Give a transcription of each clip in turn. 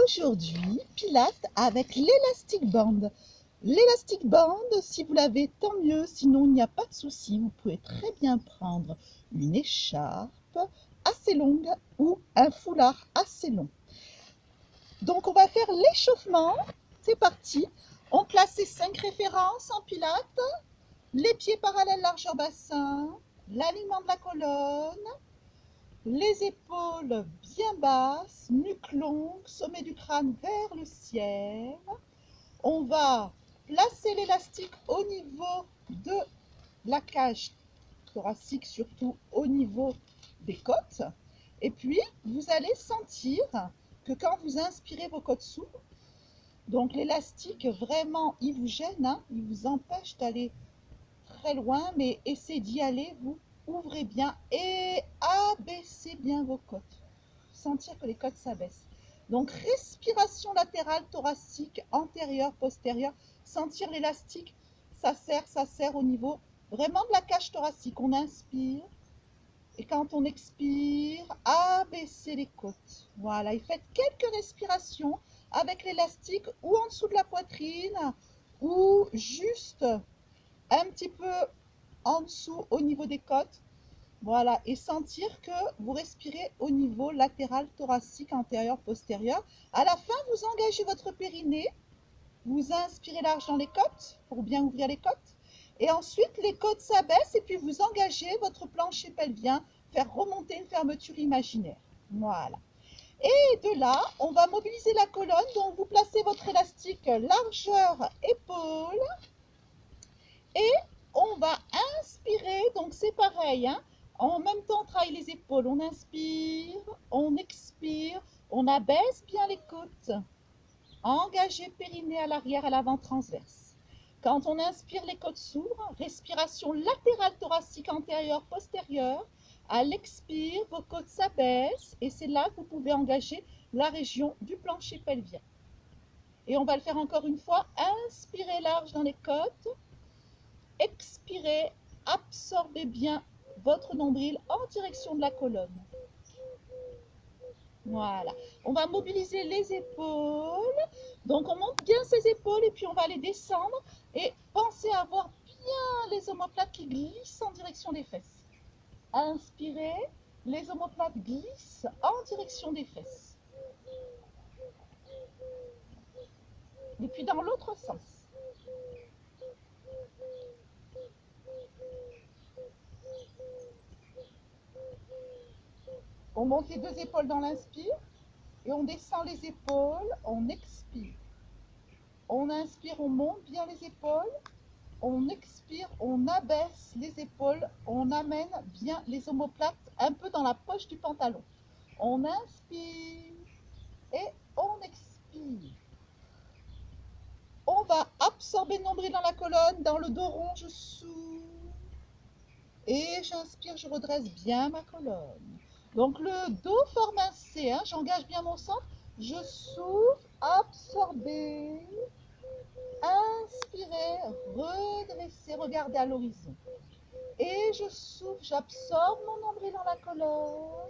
Aujourd'hui, Pilates avec l'élastic band. L'élastic band, si vous l'avez, tant mieux, sinon il n'y a pas de souci. Vous pouvez très bien prendre une écharpe assez longue ou un foulard assez long. Donc on va faire l'échauffement. C'est parti. On place les 5 références en Pilates. Les pieds parallèles largeur bassin, l'alignement de la colonne, les épaules bien basses, nuque longue, sommet du crâne vers le ciel. On va placer l'élastique au niveau de la cage thoracique, surtout au niveau des côtes. Et puis, vous allez sentir que quand vous inspirez, vos côtes s'ouvrent. Donc l'élastique, vraiment, il vous gêne, hein, il vous empêche d'aller très loin, mais essayez d'y aller, vous ouvrez bien et abaissez bien vos côtes. Sentir que les côtes s'abaissent. Donc respiration latérale, thoracique, antérieure, postérieure. Sentir l'élastique, ça serre au niveau vraiment de la cage thoracique. On inspire et quand on expire, abaissez les côtes. Voilà, et faites quelques respirations avec l'élastique ou en dessous de la poitrine ou juste un petit peu en dessous au niveau des côtes. Voilà, et sentir que vous respirez au niveau latéral, thoracique, antérieur, postérieur. À la fin, vous engagez votre périnée. Vous inspirez large dans les côtes pour bien ouvrir les côtes. Et ensuite, les côtes s'abaissent et puis vous engagez votre plancher pelvien, faire remonter une fermeture imaginaire. Voilà. Et de là, on va mobiliser la colonne. Donc, vous placez votre élastique largeur épaule. Et on va inspirer, donc c'est pareil, hein. En même temps, on travaille les épaules. On inspire, on expire, on abaisse bien les côtes. Engagez périnée à l'arrière, à l'avant transverse. Quand on inspire, les côtes s'ouvrent. Respiration latérale thoracique antérieure, postérieure. À l'expire, vos côtes s'abaissent et c'est là que vous pouvez engager la région du plancher pelvien. Et on va le faire encore une fois. Inspirez large dans les côtes. Expirez, absorbez bien votre nombril en direction de la colonne. Voilà. On va mobiliser les épaules. Donc, on monte bien ses épaules et puis on va les descendre. Et pensez à avoir bien les omoplates qui glissent en direction des fesses. Inspirez, les omoplates glissent en direction des fesses. Et puis dans l'autre sens. On monte les 2 épaules dans l'inspire et on descend les épaules, on expire. On inspire, on monte bien les épaules. On expire, on abaisse les épaules. On amène bien les omoplates un peu dans la poche du pantalon. On inspire et on expire. On va absorber le nombril dans la colonne, dans le dos rond, je souffle. Et j'inspire, je redresse bien ma colonne. Donc le dos forme un C, hein, j'engage bien mon centre. Je souffle, absorber. Inspirez, redressez, regardez à l'horizon. Et je souffle, j'absorbe mon nombril dans la colonne.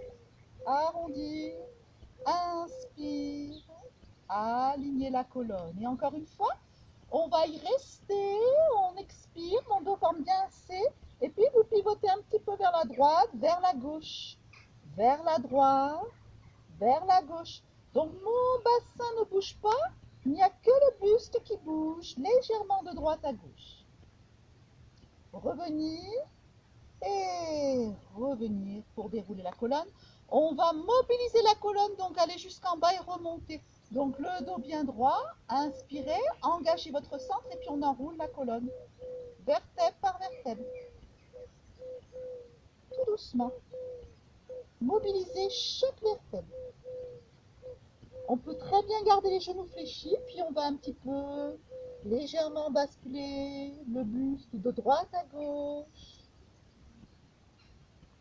Arrondir, inspire, aligner la colonne. Et encore une fois, on va y rester, on expire, mon dos forme bien un C. Et puis vous pivotez un petit peu vers la droite, vers la gauche, vers la droite, vers la gauche. Donc mon bassin ne bouge pas, il n'y a que le buste qui bouge légèrement de droite à gauche. Revenir et revenir pour dérouler la colonne. On va mobiliser la colonne, donc aller jusqu'en bas et remonter. Donc le dos bien droit, inspirez, engagez votre centre et puis on enroule la colonne, vertèbre par vertèbre. Tout doucement. Mobilisez chaque vertèbre. On peut très bien garder les genoux fléchis, puis on va un petit peu légèrement basculer le buste de droite à gauche.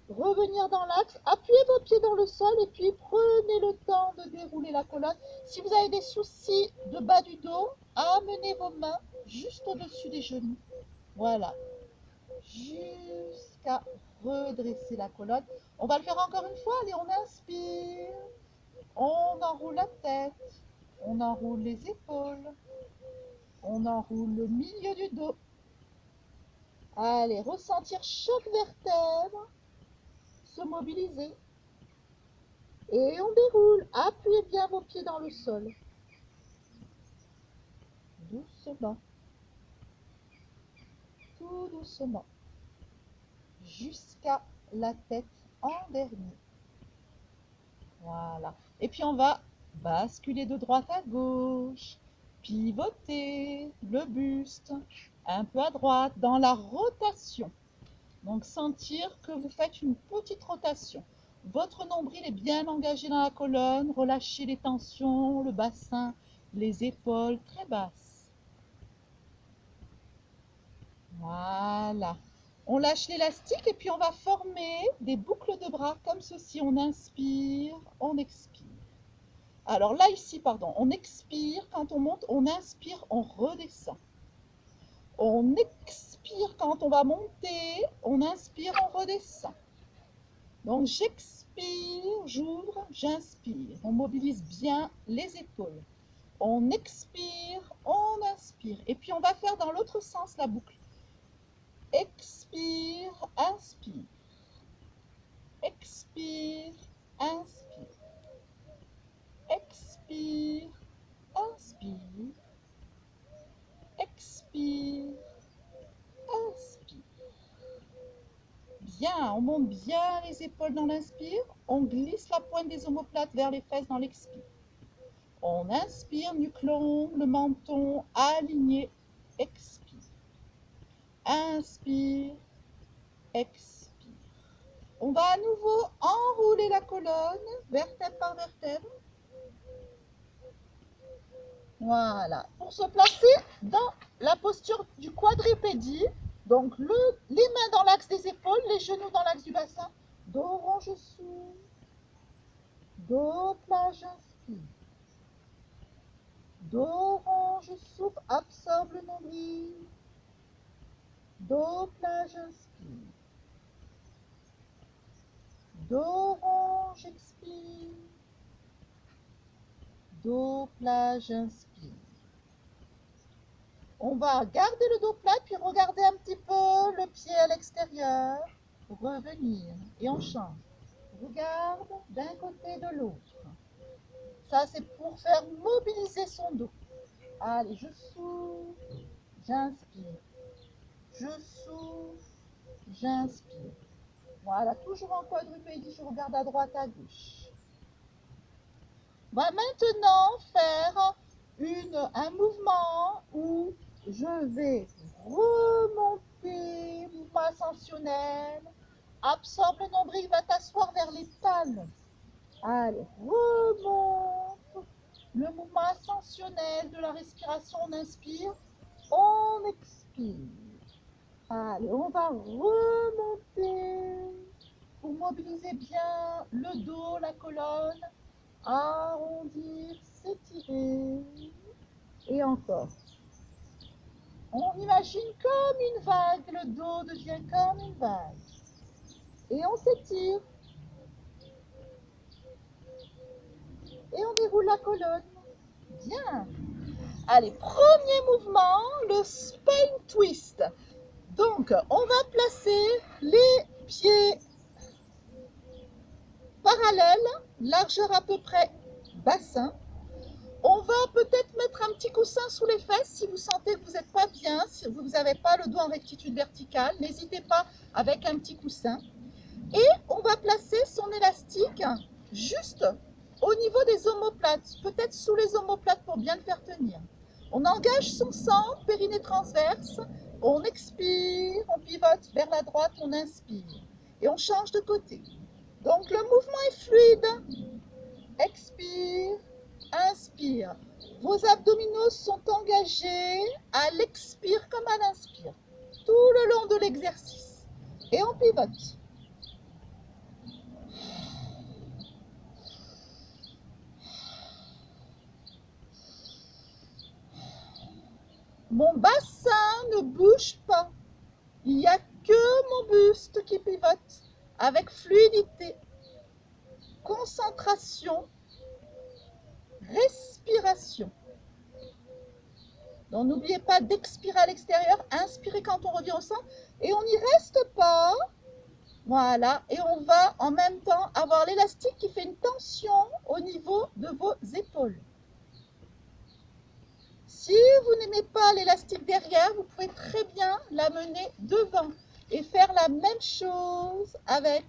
Revenir dans l'axe, appuyez vos pieds dans le sol et puis prenez le temps de dérouler la colonne. Si vous avez des soucis de bas du dos, amenez vos mains juste au-dessus des genoux. Voilà. Jusqu'à redresser la colonne. On va le faire encore une fois. Allez, on inspire. On enroule la tête. On enroule les épaules. On enroule le milieu du dos. Allez, ressentir chaque vertèbre se mobiliser. Et on déroule. Appuyez bien vos pieds dans le sol. Doucement. Tout doucement. Jusqu'à la tête en dernier. Voilà. Et puis on va basculer de droite à gauche. Pivoter le buste. Un peu à droite dans la rotation. Donc sentir que vous faites une petite rotation. Votre nombril est bien engagé dans la colonne. Relâchez les tensions, le bassin, les épaules très basses. Voilà. On lâche l'élastique et puis on va former des boucles de bras comme ceci. On inspire, on expire. Alors là, ici, pardon, on expire quand on monte, on inspire, on redescend. On expire quand on va monter, on inspire, on redescend. Donc j'expire, j'ouvre, j'inspire. On mobilise bien les épaules. On expire, on inspire. Et puis on va faire dans l'autre sens la boucle. Expire, inspire. Expire, inspire. Expire, inspire. Expire, inspire. Bien, on monte bien les épaules dans l'inspire. On glisse la pointe des omoplates vers les fesses dans l'expire. On inspire, nuque longue, le menton aligné. Expire. Inspire, expire. On va à nouveau enrouler la colonne, vertèbre par vertèbre. Voilà. Pour se placer dans la posture du quadrupédie, donc les mains dans l'axe des épaules, les genoux dans l'axe du bassin. Dos rond, je souffle. Dos plat, j'inspire. Dos rond, je souffle, absorbe le nombril. Dos plat, j'inspire. Dos rond, j'expire. Dos plat, j'inspire. On va garder le dos plat, puis regarder un petit peu le pied à l'extérieur. Revenir. Et on change. Regarde d'un côté de l'autre. Ça, c'est pour faire mobiliser son dos. Allez, je souffle, j'inspire. Je souffle, j'inspire. Voilà, toujours en quadrupédie, je regarde à droite, à gauche. On va maintenant faire un mouvement où je vais remonter, mouvement ascensionnel. Absorbe le nombril, va t'asseoir vers les palmes. Allez, remonte. Le mouvement ascensionnel de la respiration, on inspire, on expire. Allez, on va remonter pour mobiliser bien le dos, la colonne. Arrondir, s'étirer. Et encore. On imagine comme une vague, le dos devient comme une vague. Et on s'étire. Et on déroule la colonne. Bien. Allez, premier mouvement, le spine twist. Donc, on va placer les pieds parallèles, largeur à peu près bassin. On va peut-être mettre un petit coussin sous les fesses si vous sentez que vous n'êtes pas bien, si vous n'avez pas le dos en rectitude verticale. N'hésitez pas avec un petit coussin. Et on va placer son élastique juste au niveau des omoplates, peut-être sous les omoplates pour bien le faire tenir. On engage son centre, périnée transverse, on expire, on pivote vers la droite, on inspire. Et on change de côté. Donc le mouvement est fluide. Expire, inspire. Vos abdominaux sont engagés à l'expire comme à l'inspire, tout le long de l'exercice. Et on pivote. Mon bassin ne bouge pas. Il n'y a que mon buste qui pivote avec fluidité, concentration, respiration. Donc n'oubliez pas d'expirer à l'extérieur, inspirez quand on revient au centre et on n'y reste pas. Voilà, et on va en même temps avoir l'élastique qui fait une tension au niveau de vos épaules. Si vous n'aimez pas l'élastique derrière, vous pouvez très bien l'amener devant et faire la même chose avec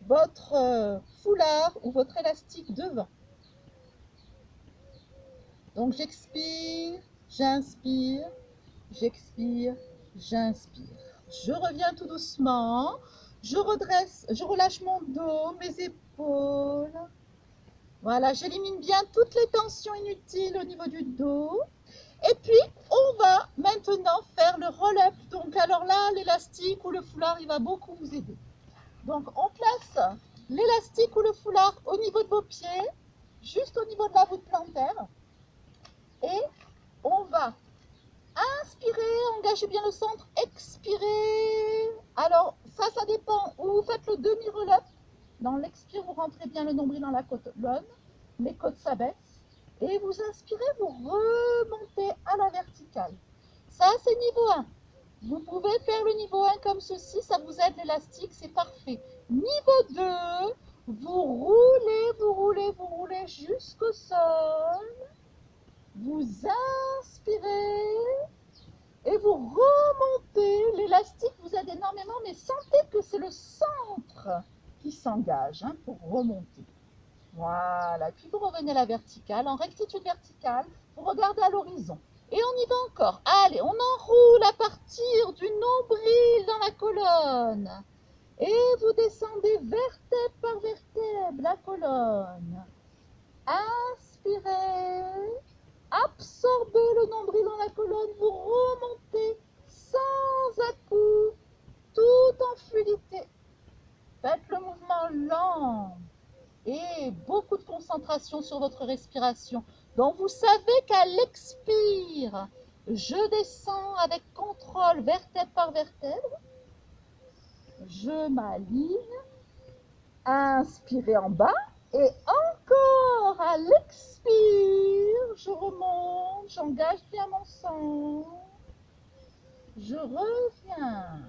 votre foulard ou votre élastique devant. Donc j'expire, j'inspire, j'expire, j'inspire. Je reviens tout doucement, je redresse, je relâche mon dos, mes épaules. Voilà, j'élimine bien toutes les tensions inutiles au niveau du dos. Et puis, on va maintenant faire le roll-up. Donc, alors là, l'élastique ou le foulard, il va beaucoup vous aider. Donc, on place l'élastique ou le foulard au niveau de vos pieds, juste au niveau de la voûte plantaire. Et on va inspirer, engagez bien le centre, expirez. Alors, ça dépend où vous faites le demi-roll-up. Dans l'expire, vous rentrez bien le nombril dans la colonne, les côtes s'abaissent. Et vous inspirez, vous remontez à la verticale. Ça, c'est niveau 1. Vous pouvez faire le niveau 1 comme ceci, ça vous aide l'élastique, c'est parfait. Niveau 2, vous roulez, vous roulez, vous roulez jusqu'au sol. Vous inspirez et vous remontez. L'élastique vous aide énormément, mais sentez que c'est le centre qui s'engage pour remonter. Voilà, puis vous revenez à la verticale, en rectitude verticale, vous regardez à l'horizon. Et on y va encore. Allez, on enroule à partir du nombril dans la colonne. Et vous descendez vertèbre par vertèbre la colonne. Inspirez. Absorbez le nombril dans la colonne, vous remontez sans à-coups, tout en fluidité. Faites le mouvement lent et beaucoup de concentration sur votre respiration. Donc vous savez qu'à l'expire, je descends avec contrôle vertèbre par vertèbre. Je m'aligne. Inspirez en bas et encore à l'expire, je remonte, j'engage bien mon sang. Je reviens.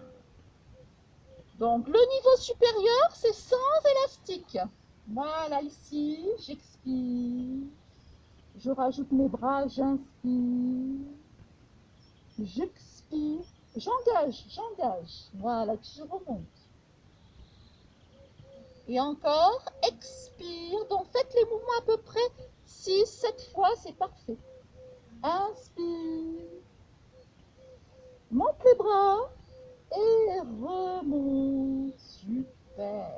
Donc le niveau supérieur, c'est sans élastique. Voilà, ici, j'expire. Je rajoute mes bras, j'inspire. J'expire. J'engage, j'engage. Voilà, puis je remonte. Et encore, expire. Donc faites les mouvements à peu près 6-7 fois, c'est parfait. Inspire. Monte les bras et remonte. Super.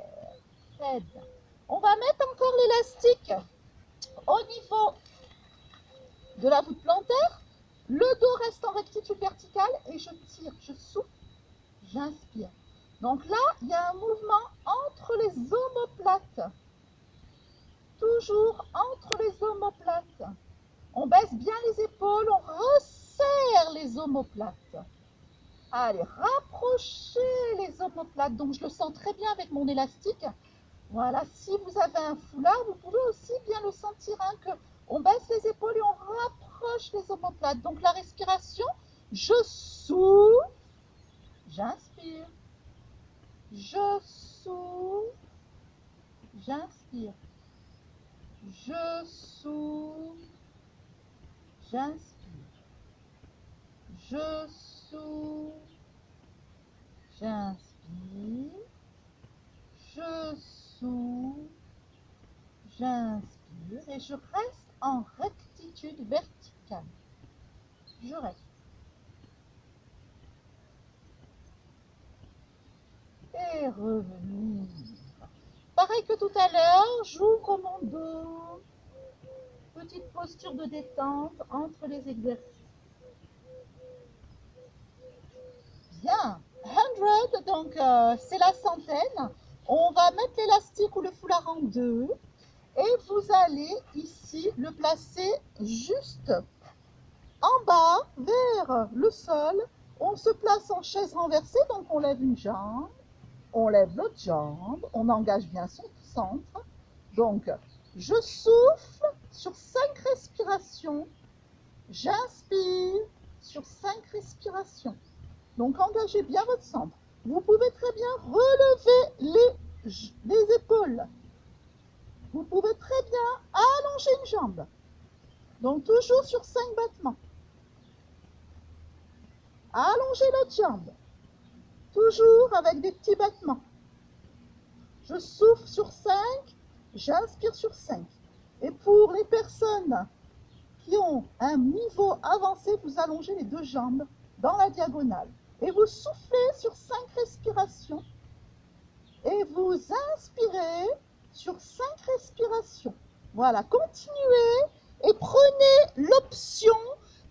Très bien. On va mettre encore l'élastique au niveau de la voûte plantaire. Le dos reste en rectitude verticale et je tire, je souffle, j'inspire. Donc là, il y a un mouvement entre les omoplates. Toujours entre les omoplates. On baisse bien les épaules, on resserre les omoplates. Allez, rapprochez les omoplates. Donc, je le sens très bien avec mon élastique. Voilà, si vous avez un foulard, vous pouvez aussi bien le sentir que on baisse les épaules et on rapproche les omoplates. Donc, la respiration, je souffle, j'inspire. Je souffle, j'inspire. Je souffle, j'inspire. Je souffle, j'inspire. Je souffle, j'inspire et je reste en rectitude verticale. Je reste. Et revenir. Pareil que tout à l'heure, j'ouvre mon dos. Petite posture de détente entre les exercices. Bien. 100, donc c'est la centaine. On va mettre l'élastique ou le foulard en deux. Et vous allez ici le placer juste en bas vers le sol. On se place en chaise renversée, donc on lève une jambe, on lève l'autre jambe, on engage bien son centre. Donc, je souffle sur 5 respirations. J'inspire sur 5 respirations. Donc, engagez bien votre centre. Vous pouvez très bien relever les épaules. Vous pouvez très bien allonger une jambe. Donc, toujours sur 5 battements. Allongez l'autre jambe. Toujours avec des petits battements. Je souffle sur 5, j'inspire sur 5. Et pour les personnes qui ont un niveau avancé, vous allongez les 2 jambes dans la diagonale. Et vous soufflez sur 5 respirations. Et vous inspirez sur 5 respirations. Voilà, continuez et prenez l'option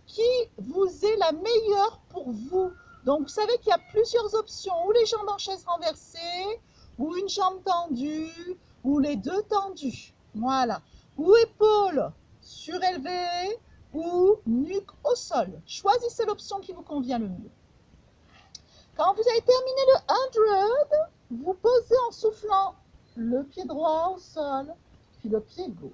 qui vous est la meilleure pour vous. Donc, vous savez qu'il y a plusieurs options, ou les jambes en chaise renversée, ou une jambe tendue, ou les 2 tendues. Voilà. Ou épaules surélevées, ou nuque au sol. Choisissez l'option qui vous convient le mieux. Quand vous avez terminé le 100, vous posez en soufflant le pied droit au sol, puis le pied gauche.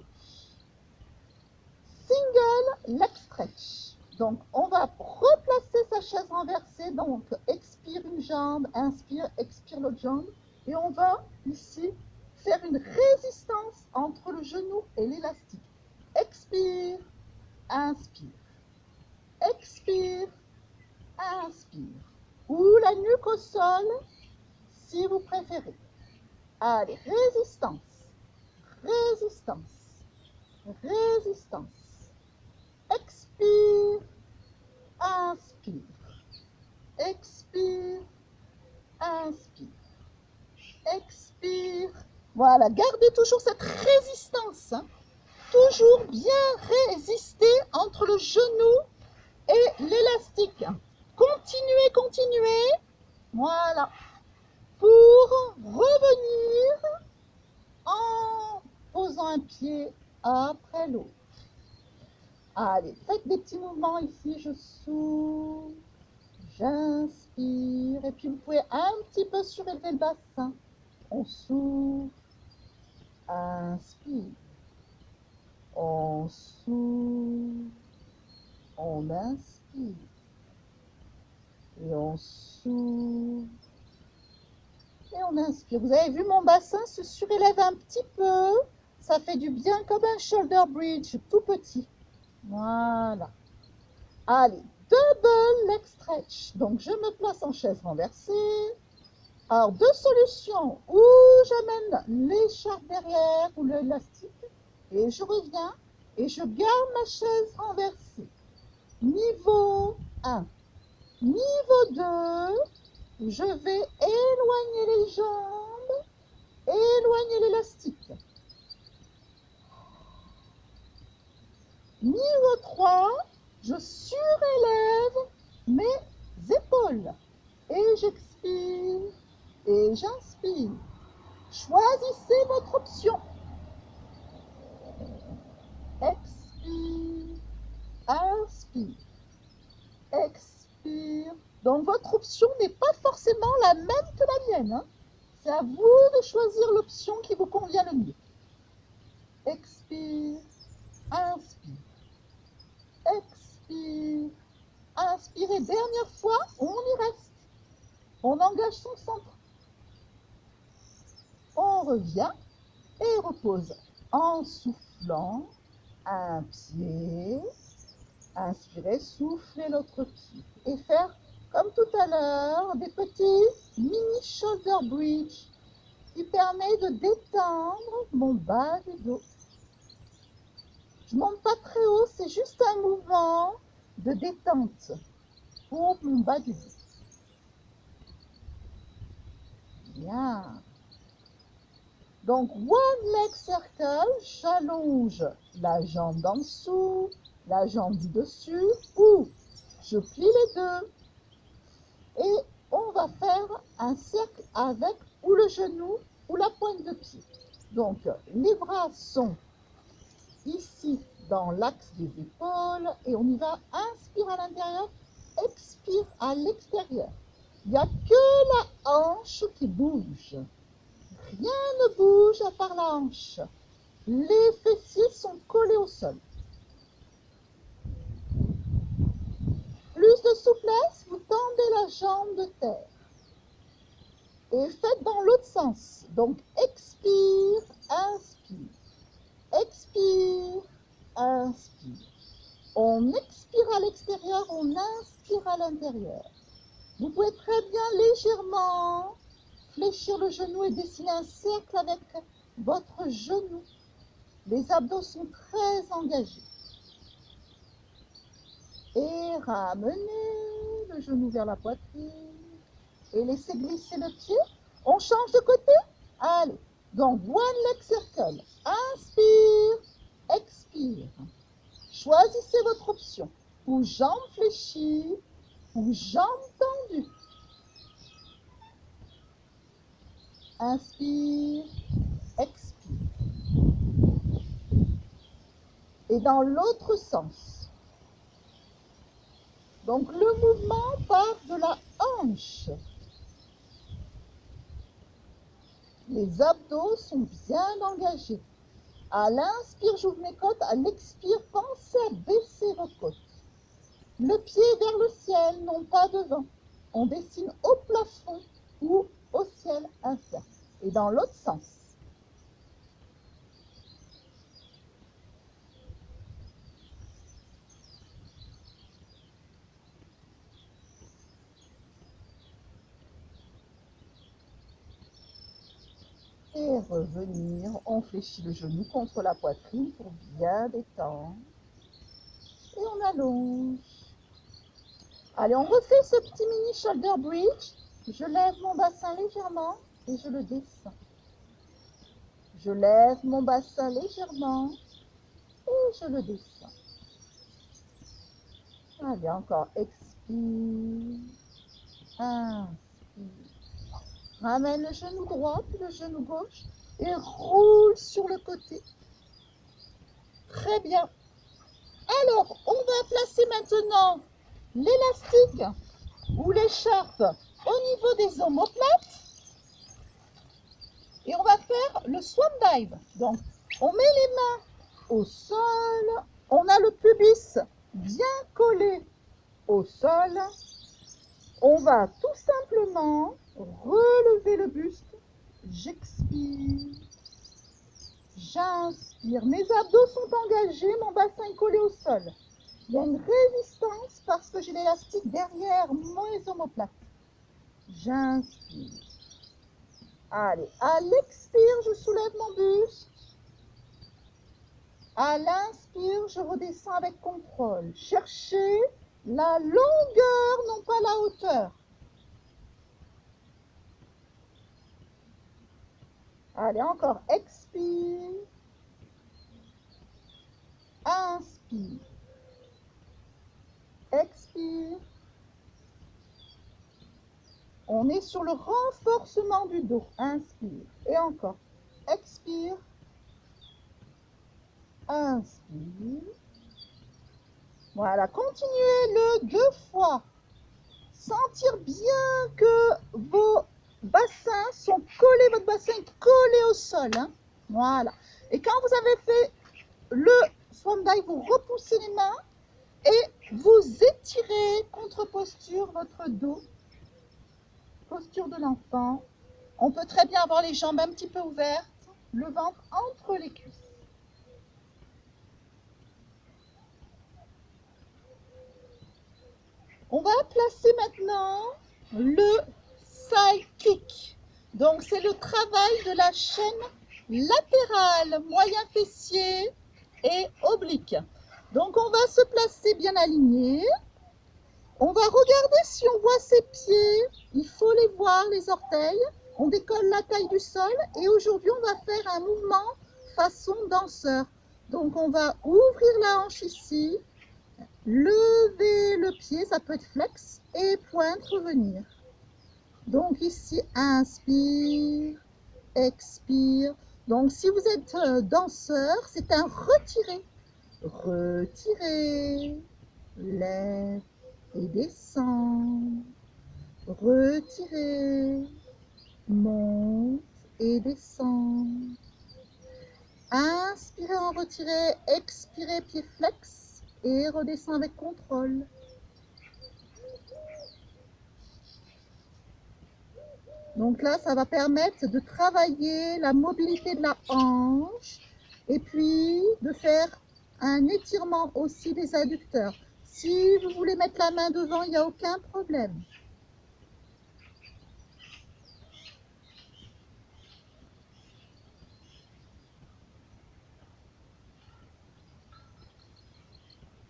Single leg stretch. Donc, on va replacer sa chaise renversée. Donc, expire une jambe, inspire, expire l'autre jambe. Et on va ici faire une résistance entre le genou et l'élastique. Expire, inspire. Expire, inspire. Ou la nuque au sol, si vous préférez. Allez, résistance, résistance, résistance. Expire, inspire, expire, inspire, expire. Voilà, gardez toujours cette résistance. Hein. Toujours bien résister entre le genou et l'élastique. Continuez, continuez. Voilà. Pour revenir en posant un pied après l'autre. Allez, faites des petits mouvements ici. Je souffle, j'inspire. Et puis vous pouvez un petit peu surélever le bassin. On souffle, inspire. On souffle, on inspire. Et on souffle. Et on inspire. Vous avez vu, mon bassin se surélève un petit peu. Ça fait du bien comme un shoulder bridge tout petit. Voilà. Allez, double leg stretch. Donc, je me place en chaise renversée. Alors, 2 solutions. Ou j'amène l'écharpe derrière ou l'élastique. Et je reviens. Et je garde ma chaise renversée. Niveau 1. Niveau 2. Je vais éloigner les jambes. Éloigner l'élastique. Niveau 3, je surélève mes épaules. Et j'expire. Et j'inspire. Choisissez votre option. Expire. Inspire. Expire. Donc votre option n'est pas forcément la même que la mienne. Hein. C'est à vous de choisir l'option qui vous convient le mieux. Expire. Inspire. Expire. Inspirez. Dernière fois, on y reste. On engage son centre. On revient et repose en soufflant un pied. Inspirez, soufflez l'autre pied. Et faire, comme tout à l'heure, des petits mini shoulder bridge qui permet de détendre mon bas du dos. Je ne monte pas très haut, c'est juste un mouvement de détente pour mon bas du dos. Bien. Donc, one leg circle, j'allonge la jambe d'en dessous, la jambe du dessus, ou je plie les deux. Et on va faire un cercle avec ou le genou ou la pointe de pied. Donc, les bras sont ici dans l'axe des épaules et on y va. Inspire à l'intérieur, expire à l'extérieur. Il n'y a que la hanche qui bouge. Rien ne bouge à part la hanche. Les fessiers sont collés au sol. plus de souplesse, vous tendez la jambe de terre. Et faites dans l'autre sens. Donc, expire, inspire. Expire, inspire. On expire à l'extérieur, on inspire à l'intérieur. Vous pouvez très bien légèrement fléchir le genou et dessiner un cercle avec votre genou. Les abdos sont très engagés. Et ramenez le genou vers la poitrine. Et laissez glisser le pied. On change de côté. Allez. Donc, one leg circle. Inspire, expire. Choisissez votre option. Ou jambes fléchies, ou jambes tendues. Inspire, expire. Et dans l'autre sens. Donc, le mouvement part de la hanche. Les abdos sont bien engagés. À l'inspire, j'ouvre mes côtes. À l'expire, pensez à baisser vos côtes. Le pied vers le ciel, non pas devant. On dessine au plafond ou au ciel un cercle. Et dans l'autre sens. Et revenir, on fléchit le genou contre la poitrine pour bien détendre. Et on allonge. Allez, on refait ce petit mini shoulder bridge. Je lève mon bassin légèrement et je le descends. Je lève mon bassin légèrement et je le descends. Allez, encore. Expire. Inspire. Ramène le genou droit puis le genou gauche et roule sur le côté. Très bien. Alors, on va placer maintenant l'élastique ou l'écharpe au niveau des omoplates. Et on va faire le swan dive. Donc, on met les mains au sol. On a le pubis bien collé au sol. On va tout simplement relever le buste. J'expire. J'inspire. Mes abdos sont engagés. Mon bassin est collé au sol. Il y a une résistance parce que j'ai l'élastique derrière mes omoplates. J'inspire. Allez, à l'expire, je soulève mon buste. À l'inspire, je redescends avec contrôle. Cherchez la longueur, non pas la hauteur. Allez, encore. Expire. Inspire. Expire. On est sur le renforcement du dos. Inspire. Et encore. Expire. Inspire. Voilà. Continuez-le 2 fois. Sentir bien que vos bassins sont collés, votre bassin est collé au sol. Hein. Voilà. Et quand vous avez fait le swan dive, vous repoussez les mains et vous étirez contre posture votre dos. Posture de l'enfant. On peut très bien avoir les jambes un petit peu ouvertes, le ventre entre les cuisses. On va placer maintenant le side kick. Donc, c'est le travail de la chaîne latérale, moyen fessier et oblique. Donc, on va se placer bien aligné. On va regarder si on voit ses pieds. Il faut les voir, les orteils. On décolle la taille du sol. Et aujourd'hui, on va faire un mouvement façon danseur. Donc, on va ouvrir la hanche ici. Lever le pied, ça peut être flex. Et pointe, revenir. Donc ici, inspire, expire. Donc si vous êtes danseur, c'est un retirer. Retirer, lève et descend. Retirer, monte et descend. Inspirez en retirer, expirez pied flex et redescend avec contrôle. Donc là, ça va permettre de travailler la mobilité de la hanche et puis de faire un étirement aussi des adducteurs. Si vous voulez mettre la main devant, il n'y a aucun problème.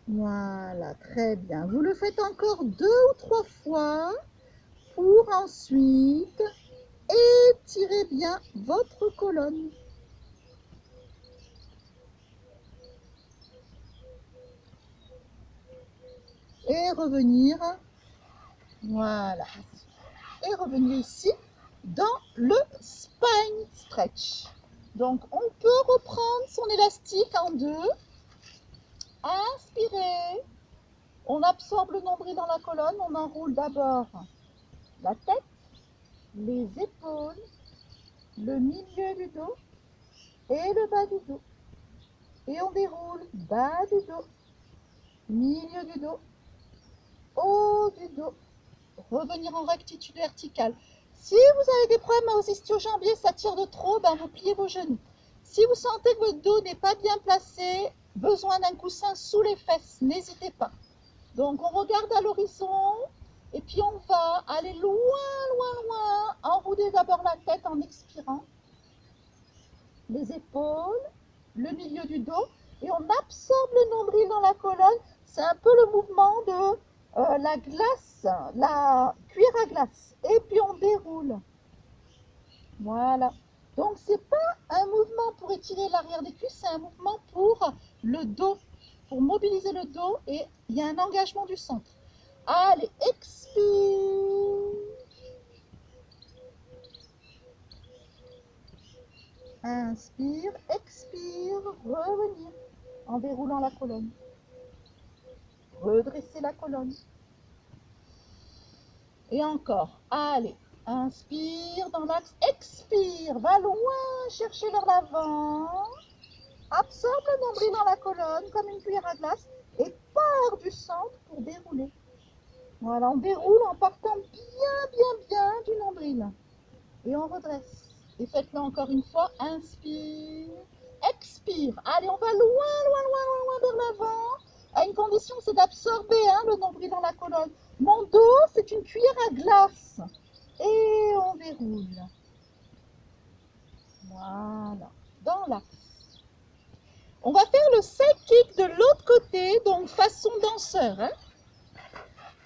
Voilà, très bien. Vous le faites encore 2 ou 3 fois pour ensuite étirer bien votre colonne. Et revenir, voilà. Et revenir ici dans le spine stretch. Donc, on peut reprendre son élastique en deux. Inspirez. On absorbe le nombril dans la colonne. On enroule d'abord la tête, les épaules, le milieu du dos et le bas du dos. Et on déroule bas du dos, milieu du dos, haut du dos. Revenir en rectitude verticale. Si vous avez des problèmes aux ischio-jambiers, ça tire de trop, ben vous pliez vos genoux. Si vous sentez que votre dos n'est pas bien placé, besoin d'un coussin sous les fesses, n'hésitez pas. Donc on regarde à l'horizon et puis on va aller loin, loin, loin. Enrouler d'abord la tête en expirant. Les épaules, le milieu du dos et on absorbe le nombril dans la colonne. C'est un peu le mouvement de la glace, la cuillère à glace. Et puis on déroule. Voilà. Donc c'est pas un mouvement pour étirer l'arrière des cuisses, c'est un mouvement pour le dos, pour mobiliser le dos et il y a un engagement du centre. Allez, expire. Inspire, expire, revenir en déroulant la colonne. Redresser la colonne. Et encore. Allez, inspire dans l'axe, expire, va loin, chercher vers l'avant. Absorbe le nombril dans la colonne comme une cuillère à glace et part du centre pour dérouler. Voilà, on déroule en partant bien du nombril. Et on redresse. Et faites-le encore une fois. Inspire, expire. Allez, on va loin vers l'avant. À une condition, c'est d'absorber le nombril dans la colonne. Mon dos, c'est une cuillère à glace. Et on déroule. Voilà, dans l'axe. On va faire le side kick de l'autre côté, donc façon danseur.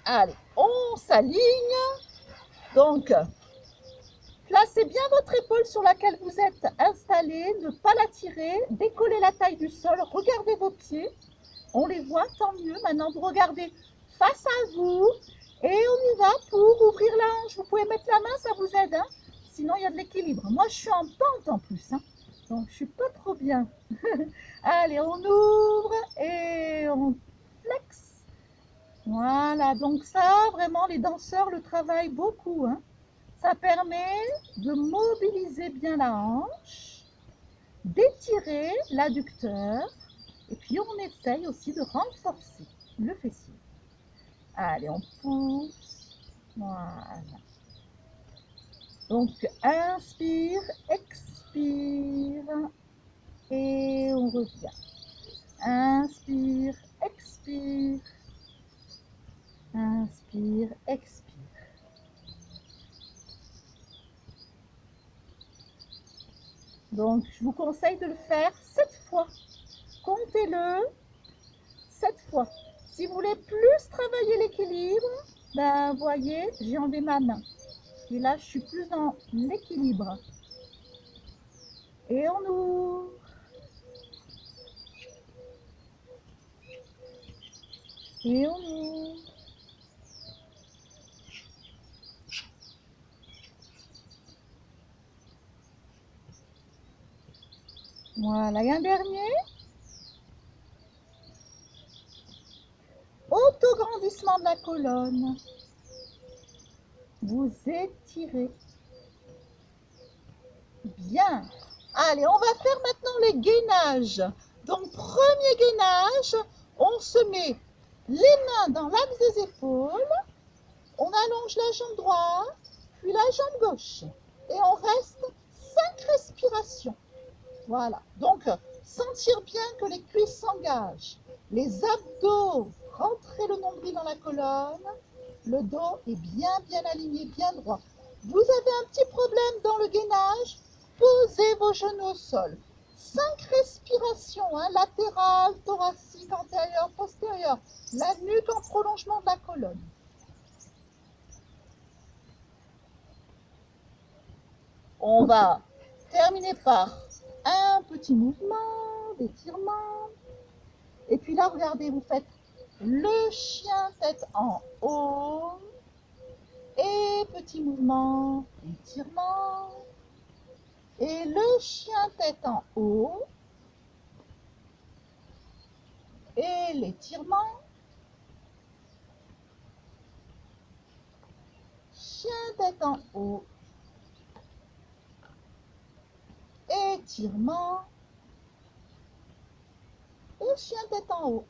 Allez, on s'aligne. Donc, placez bien votre épaule sur laquelle vous êtes installé, ne pas la tirer, décollez la taille du sol, regardez vos pieds, on les voit, tant mieux. Maintenant, vous regardez face à vous et on y va pour ouvrir la hanche. Vous pouvez mettre la main, ça vous aide, sinon il y a de l'équilibre. Moi, je suis en pente en plus, donc je suis pas trop bien. Allez, on ouvre et on flex. Voilà, donc ça, vraiment, les danseurs le travaillent beaucoup, Ça permet de mobiliser bien la hanche, d'étirer l'adducteur et puis on essaye aussi de renforcer le fessier. Allez, on pousse. Voilà. Donc, inspire, expire et on revient. Inspire, expire. Inspire, expire. Donc, je vous conseille de le faire 7 fois. Comptez-le 7 fois. Si vous voulez plus travailler l'équilibre, ben, voyez, j'ai enlevé ma main. Et là, je suis plus dans l'équilibre. Et on ouvre. Et on ouvre. Voilà, et un dernier. Autograndissement de la colonne. Vous étirez. Bien. Allez, on va faire maintenant les gainages. Donc, premier gainage, on se met les mains dans l'axe des épaules. On allonge la jambe droite. puis la jambe gauche. Et on reste 5 respirations. Voilà. Donc, sentir bien que les cuisses s'engagent. Les abdos, rentrez le nombril dans la colonne. Le dos est bien aligné, bien droit. Vous avez un petit problème dans le gainage, posez vos genoux au sol. 5 respirations, hein, latérales, thoraciques, antérieures, postérieures. La nuque en prolongement de la colonne. On va terminer par un petit mouvement d'étirement. Et puis là, regardez, vous faites le chien tête en haut. Et petit mouvement d'étirement. Et le chien tête en haut. Et l'étirement. Chien tête en haut. Étirement. Et chien tête en haut.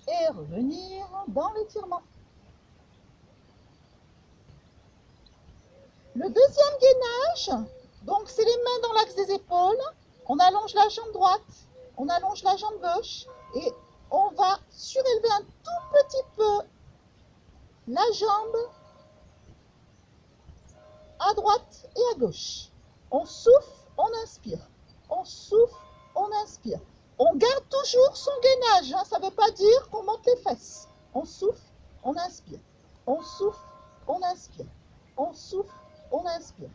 Et revenir dans l'étirement. Le deuxième gainage, donc c'est les mains dans l'axe des épaules. On allonge la jambe droite, on allonge la jambe gauche et on va surélever un tout petit peu la jambe à droite et à gauche. On souffle, on inspire. On souffle, on inspire. On garde toujours son gainage, hein, ça ne veut pas dire qu'on monte les fesses. On souffle, on inspire. On souffle, on inspire. On souffle, on inspire.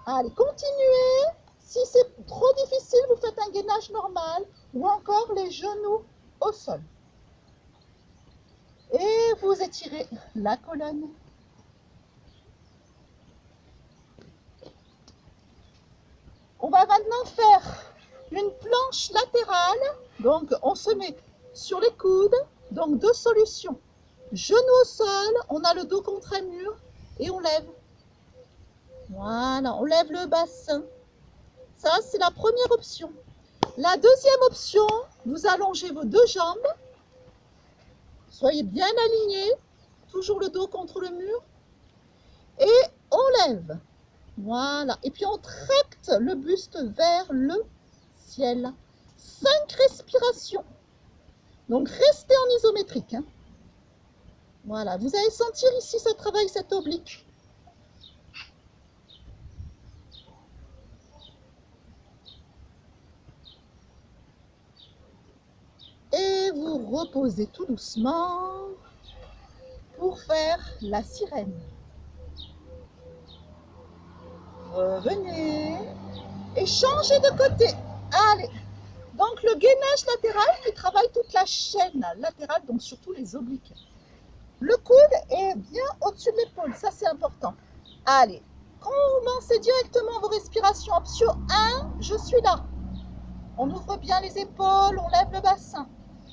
Allez, continuez. Si c'est trop difficile, vous faites un gainage normal ou encore les genoux au sol. Et vous étirez la colonne. On va maintenant faire une planche latérale. Donc, on se met sur les coudes. Donc, 2 solutions. Genoux au sol, on a le dos contre un mur et on lève. Voilà, on lève le bassin. Ça, c'est la première option. La deuxième option, vous allongez vos 2 jambes. Soyez bien alignés. Toujours le dos contre le mur. Et on lève. Voilà. Et puis, on tracte le buste vers le ciel. 5 respirations. Donc, restez en isométrique. Hein. Voilà. Vous allez sentir ici, ça travaille cet oblique. Et vous reposez tout doucement pour faire la sirène. Revenez et changez de côté. Allez. Donc le gainage latéral qui travaille toute la chaîne latérale, donc surtout les obliques. Le coude est bien au-dessus de l'épaule, ça c'est important. Allez, commencez directement vos respirations. Option 1, je suis là. On ouvre bien les épaules, on lève le bassin.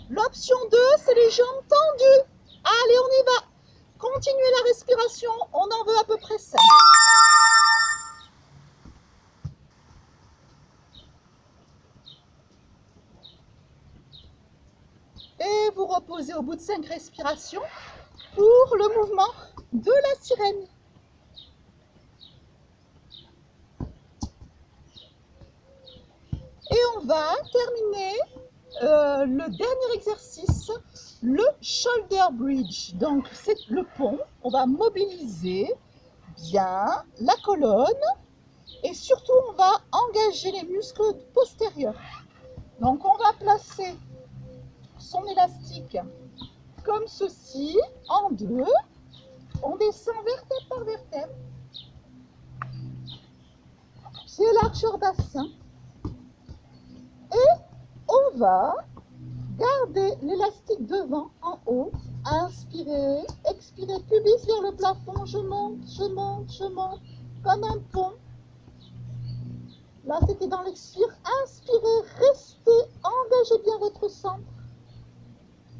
L'option 2, c'est les jambes tendues. Allez, on y va. Continuez la respiration, on en veut à peu près 5. Et vous reposez au bout de 5 respirations pour le mouvement de la sirène. Et on va terminer le dernier exercice, le shoulder bridge. Donc c'est le pont, on va mobiliser bien la colonne et surtout on va engager les muscles postérieurs. Donc on va placer son élastique comme ceci, en 2. On descend vertèbre par vertèbre. C'est l'archeur bassin. Et on va garder l'élastique devant, en haut. Inspirez, expirez, pubis vers le plafond. Je monte, je monte, je monte, comme un pont. Là, c'était dans l'expire. Inspirez, restez, engagez bien votre centre.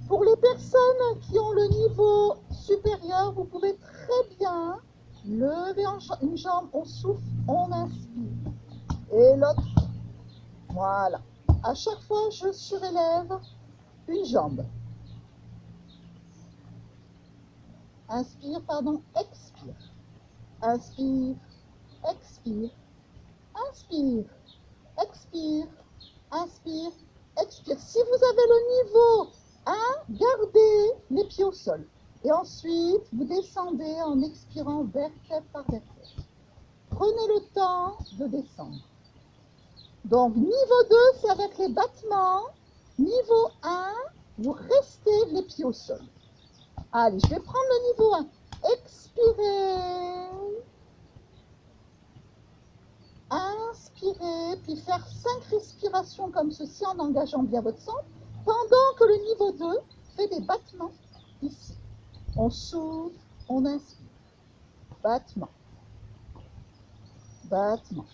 Pour les personnes qui ont le niveau supérieur, vous pouvez très bien lever une jambe, on souffle, on inspire. Et l'autre, voilà. À chaque fois, je surélève une jambe. Inspire, pardon, expire. Inspire, expire, inspire, expire, inspire, expire. Si vous avez le niveau 1, gardez les pieds au sol. Et ensuite, vous descendez en expirant vertèbre par vertèbre. Prenez le temps de descendre. Donc, niveau 2, c'est avec les battements. Niveau 1, vous restez les pieds au sol. Allez, je vais prendre le niveau 1. Expirez. Inspirez, puis faire 5 respirations comme ceci en engageant bien votre sang, pendant que le niveau 2 fait des battements ici. On souffle, on inspire. Battement. Battement.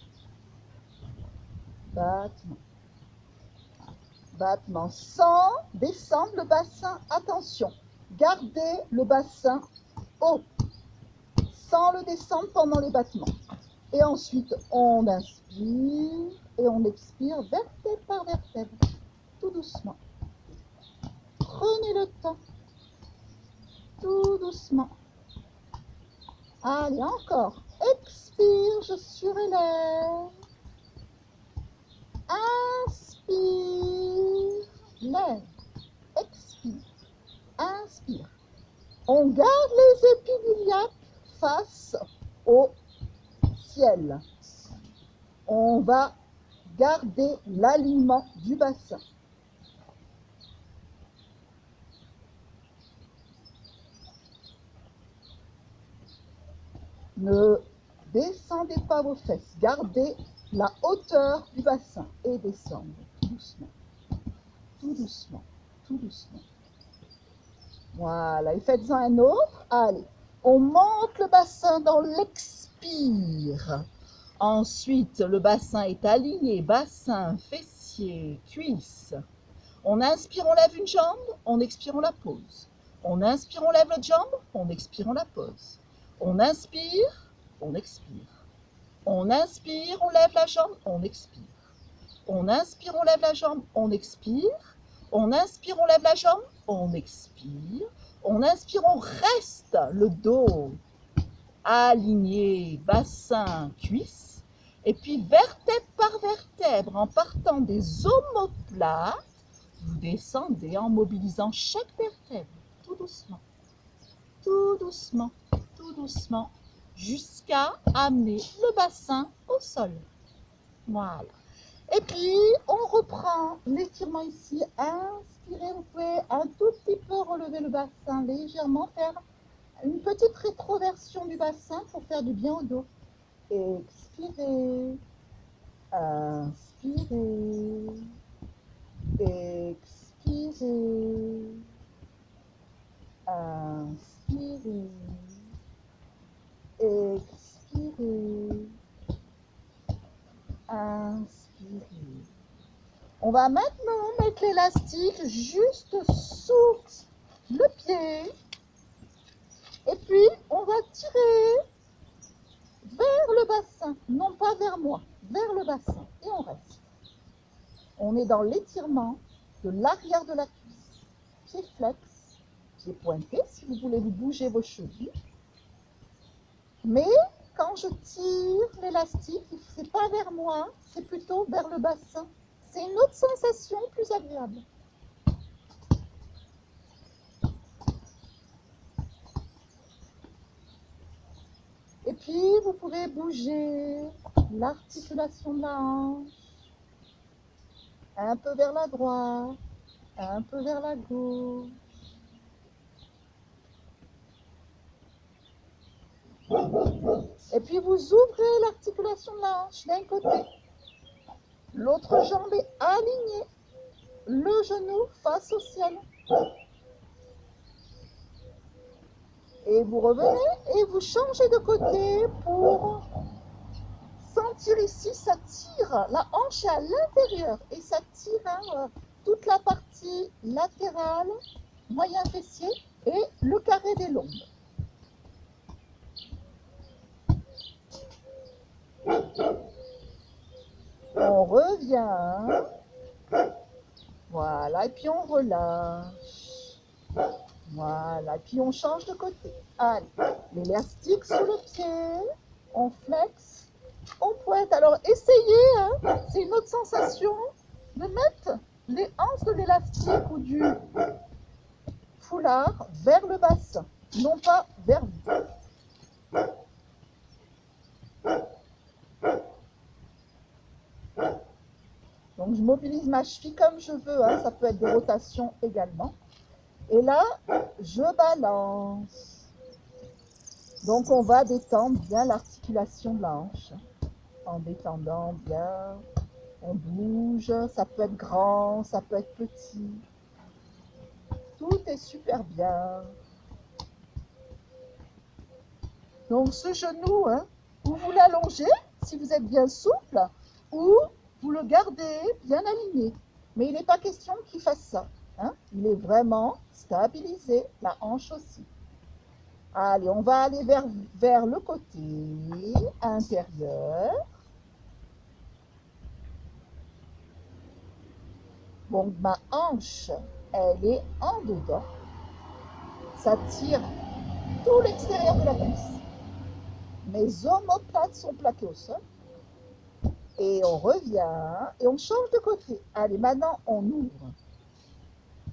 Battement. Battement. Sans descendre le bassin. Attention, gardez le bassin haut. Sans le descendre pendant les battements. Et ensuite, on inspire et on expire vertèbre par vertèbre, tout doucement. Prenez le temps, tout doucement. Allez, encore. Expire, je surélève. Inspire, lève. Expire, inspire. On garde les épaules iliaques face au ciel. On va garder l'alignement du bassin. Ne descendez pas vos fesses. Gardez la hauteur du bassin et descendez tout doucement. Tout doucement. Tout doucement. Voilà. Et faites-en un autre. Allez. On monte le bassin dans l'expire. Ensuite, le bassin est aligné. Bassin, fessiers, cuisses. On inspire, on lève une jambe. On expire, on la pose. On inspire, on lève l'autre jambe. On expire, on la pose. On inspire, on expire. On inspire, on lève la jambe, on expire. On inspire, on lève la jambe, on expire. On inspire, on lève la jambe, on expire. On inspire, on reste le dos aligné, bassin, cuisse. Et puis vertèbre par vertèbre, en partant des omoplates, vous descendez en mobilisant chaque vertèbre, tout doucement. Tout doucement, tout doucement, jusqu'à amener le bassin au sol. Voilà. Et puis, on reprend l'étirement ici. Inspirez, vous pouvez un tout petit peu relever le bassin légèrement, faire une petite rétroversion du bassin pour faire du bien au dos. Expirez, inspirez, expirez, inspirez. Expirez. Inspirez. On va maintenant mettre l'élastique juste sous le pied. Et puis, on va tirer vers le bassin. Non pas vers moi, vers le bassin. Et on reste. On est dans l'étirement de l'arrière de la cuisse. Pied flex, pied pointé, si vous voulez vous bouger vos chevilles. Mais quand je tire l'élastique, ce n'est pas vers moi, c'est plutôt vers le bassin. C'est une autre sensation plus agréable. Et puis, vous pouvez bouger l'articulation de la hanche, un peu vers la droite, un peu vers la gauche. Et puis, vous ouvrez l'articulation de la hanche d'un côté. L'autre jambe est alignée. Le genou face au ciel. Et vous revenez et vous changez de côté pour sentir ici, ça tire. La hanche est à l'intérieur et ça tire toute la partie latérale, moyen fessier et le carré des lombes. On revient. Voilà, et puis on relâche. Voilà, puis on change de côté. Allez, l'élastique sur le pied, on flexe, on pointe. Alors essayez, hein, c'est une autre sensation, de mettre les anses de l'élastique ou du foulard vers le bassin, non pas vers vous. Donc je mobilise ma cheville comme je veux, hein, ça peut être des rotations également. Et là, je balance. Donc on va détendre bien l'articulation de la hanche. En détendant bien, on bouge, ça peut être grand, ça peut être petit. Tout est super bien. Donc ce genou, hein, ou vous l'allongez si vous êtes bien souple, ou vous le gardez bien aligné. Mais il n'est pas question qu'il fasse ça. Hein. Il est vraiment stabilisé, la hanche aussi. Allez, on va aller vers le côté intérieur. Donc ma hanche, elle est en dedans. Ça tire tout l'extérieur de la cuisse. Mes omoplates sont plaquées au sol. Et on revient et on change de côté. Allez, maintenant on ouvre.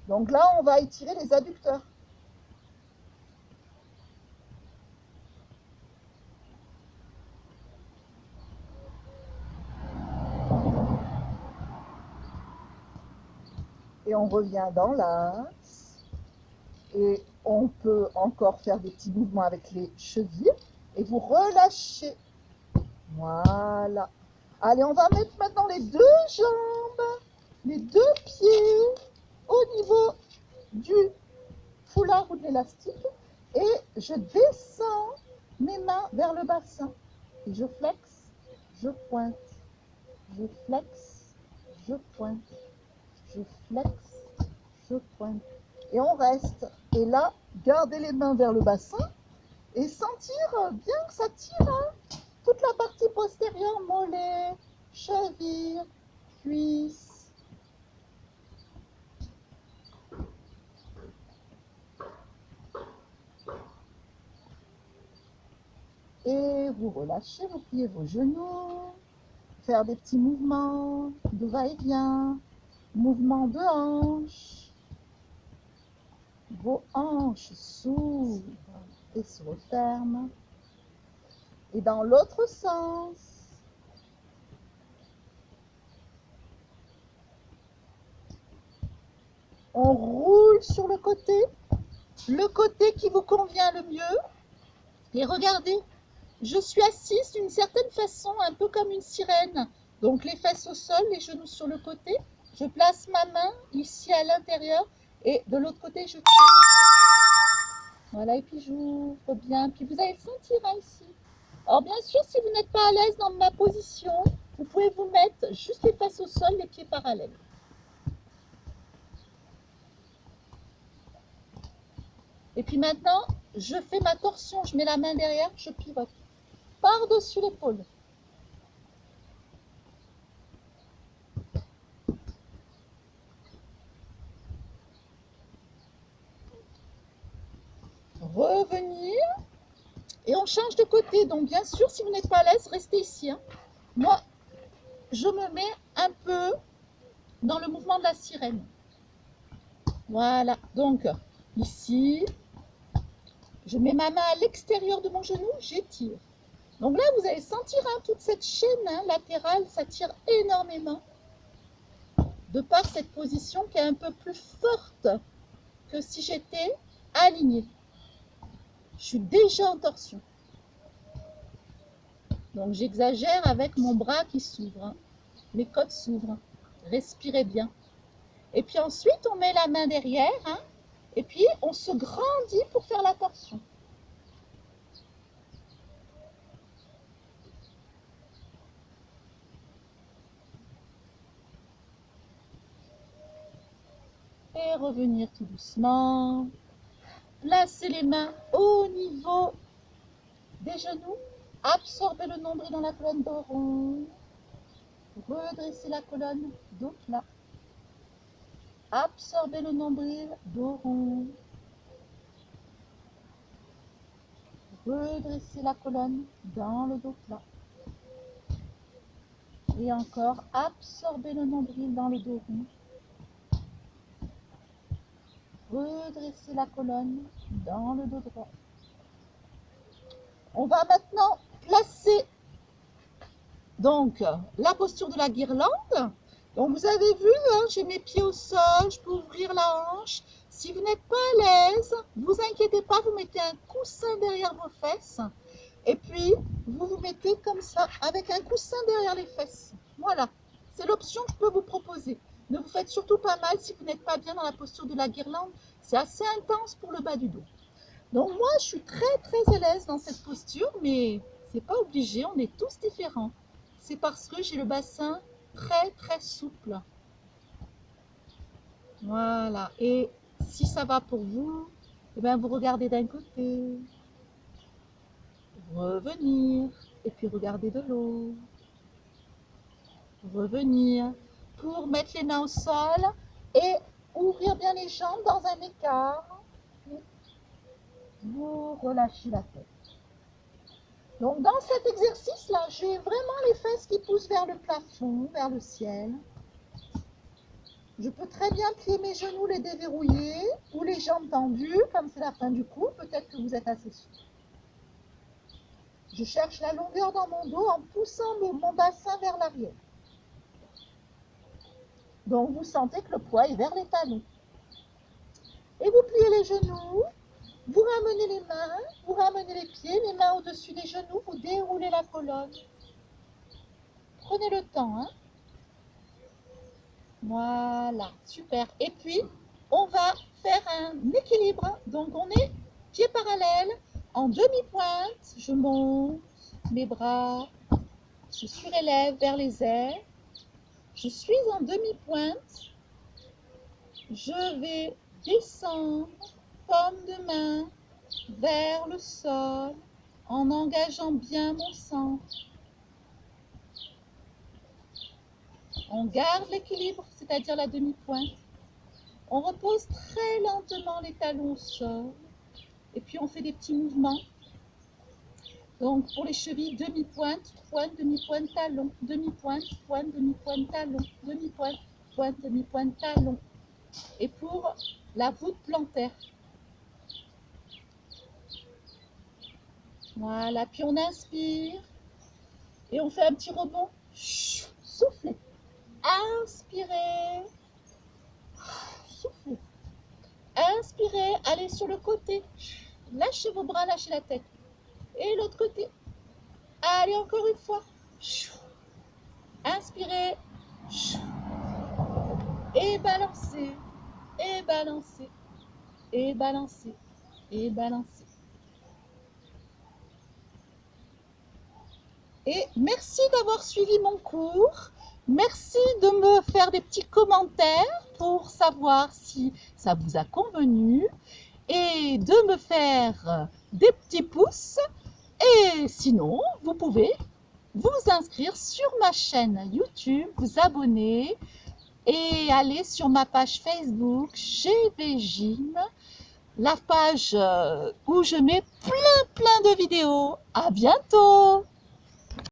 Donc là, on va étirer les adducteurs. Et on revient dans l'axe. Et on peut encore faire des petits mouvements avec les chevilles. Et vous relâchez. Voilà. Allez, on va mettre maintenant les deux jambes, les deux pieds au niveau du foulard ou de l'élastique. Et je descends mes mains vers le bassin. Et je flexe, je pointe, je flexe, je pointe, je flexe, je pointe. Et on reste. Et là, gardez les mains vers le bassin et sentir bien que ça tire. Hein, toute la partie postérieure, mollet, cheville, cuisse. Et vous relâchez, vous pliez vos genoux, faire des petits mouvements de va-et-vient, mouvement de hanche. Vos hanches s'ouvrent et se referment. Et dans l'autre sens. On roule sur le côté qui vous convient le mieux. Et regardez, je suis assise d'une certaine façon, un peu comme une sirène. Donc les fesses au sol, les genoux sur le côté. Je place ma main ici à l'intérieur et de l'autre côté, je tire. Voilà, et puis j'ouvre bien. Puis vous allez le sentir hein, ici. Alors bien sûr, si vous n'êtes pas à l'aise dans ma position, vous pouvez vous mettre juste les fesses au sol, les pieds parallèles. Et puis maintenant, je fais ma torsion, je mets la main derrière, je pivote par-dessus l'épaule. Revenir et on change de côté. Donc bien sûr, si vous n'êtes pas à l'aise, restez ici. Hein. Moi, je me mets un peu dans le mouvement de la sirène. Voilà, donc ici, je mets ma main à l'extérieur de mon genou, j'étire. Donc là, vous allez sentir hein, toute cette chaîne hein, latérale, ça tire énormément. De par cette position qui est un peu plus forte que si j'étais alignée. Je suis déjà en torsion. Donc j'exagère avec mon bras qui s'ouvre. Hein. Mes côtes s'ouvrent. Respirez bien. Et puis ensuite, on met la main derrière. Hein, et puis, on se grandit pour faire la torsion. Et revenir tout doucement. Placez les mains au niveau des genoux. Absorbez le nombril dans la colonne dos rond. Redressez la colonne, dos plat. Absorbez le nombril, dos rond. redresser la colonne dans le dos plat. Et encore, absorber le nombril dans le dos rond. Redresser la colonne dans le dos droit. On va maintenant placer donc la posture de la guirlande. Donc vous avez vu, hein, j'ai mes pieds au sol, je peux ouvrir la hanche. Si vous n'êtes pas à l'aise, vous inquiétez pas, vous mettez un coussin derrière vos fesses. Et puis, vous vous mettez comme ça, avec un coussin derrière les fesses. Voilà, c'est l'option que je peux vous proposer. Ne vous faites surtout pas mal si vous n'êtes pas bien dans la posture de la guirlande. C'est assez intense pour le bas du dos. Donc moi, je suis très à l'aise dans cette posture, mais c'est pas obligé, on est tous différents. C'est parce que j'ai le bassin très souple. Voilà, et si ça va pour vous, eh bien vous regardez d'un côté, revenir, et puis regardez de l'autre, revenir, pour mettre les mains au sol et ouvrir bien les jambes dans un écart. Vous relâchez la tête. Donc dans cet exercice-là, j'ai vraiment les fesses qui poussent vers le plafond, vers le ciel. Je peux très bien plier mes genoux, les déverrouiller, ou les jambes tendues, comme c'est la fin du cours, peut-être que vous êtes assez souple. Je cherche la longueur dans mon dos en poussant mon bassin vers l'arrière. Donc vous sentez que le poids est vers les talons. Et vous pliez les genoux, vous ramenez les mains, vous ramenez les pieds, les mains au-dessus des genoux, vous déroulez la colonne. Prenez le temps, hein. Voilà, super. Et puis, on va faire un équilibre. Donc, on est pieds parallèles, en demi-pointe. Je monte mes bras, je surélève vers les airs. Je suis en demi-pointe. Je vais descendre, paume de main, vers le sol, en engageant bien mon centre. On garde l'équilibre, c'est-à-dire la demi-pointe. On repose très lentement les talons au sol. Et puis on fait des petits mouvements. Donc pour les chevilles, demi-pointe, pointe, demi-pointe, talon, demi-pointe, pointe, demi-pointe, talon, demi-pointe, pointe, demi-pointe, talon. Et pour la voûte plantaire. Voilà, puis on inspire et on fait un petit rebond. Soufflez. Inspirez. Soufflez. Inspirez, allez sur le côté. Lâchez vos bras, lâchez la tête. Et l'autre côté. Allez, encore une fois. Inspirez. Et balancez. Et balancez. Et balancez. Et balancez. Et merci d'avoir suivi mon cours. Merci de me faire des petits commentaires pour savoir si ça vous a convenu et de me faire des petits pouces. Et sinon, vous pouvez vous inscrire sur ma chaîne YouTube, vous abonner et aller sur ma page Facebook GV Gym, la page où je mets plein de vidéos. À bientôt!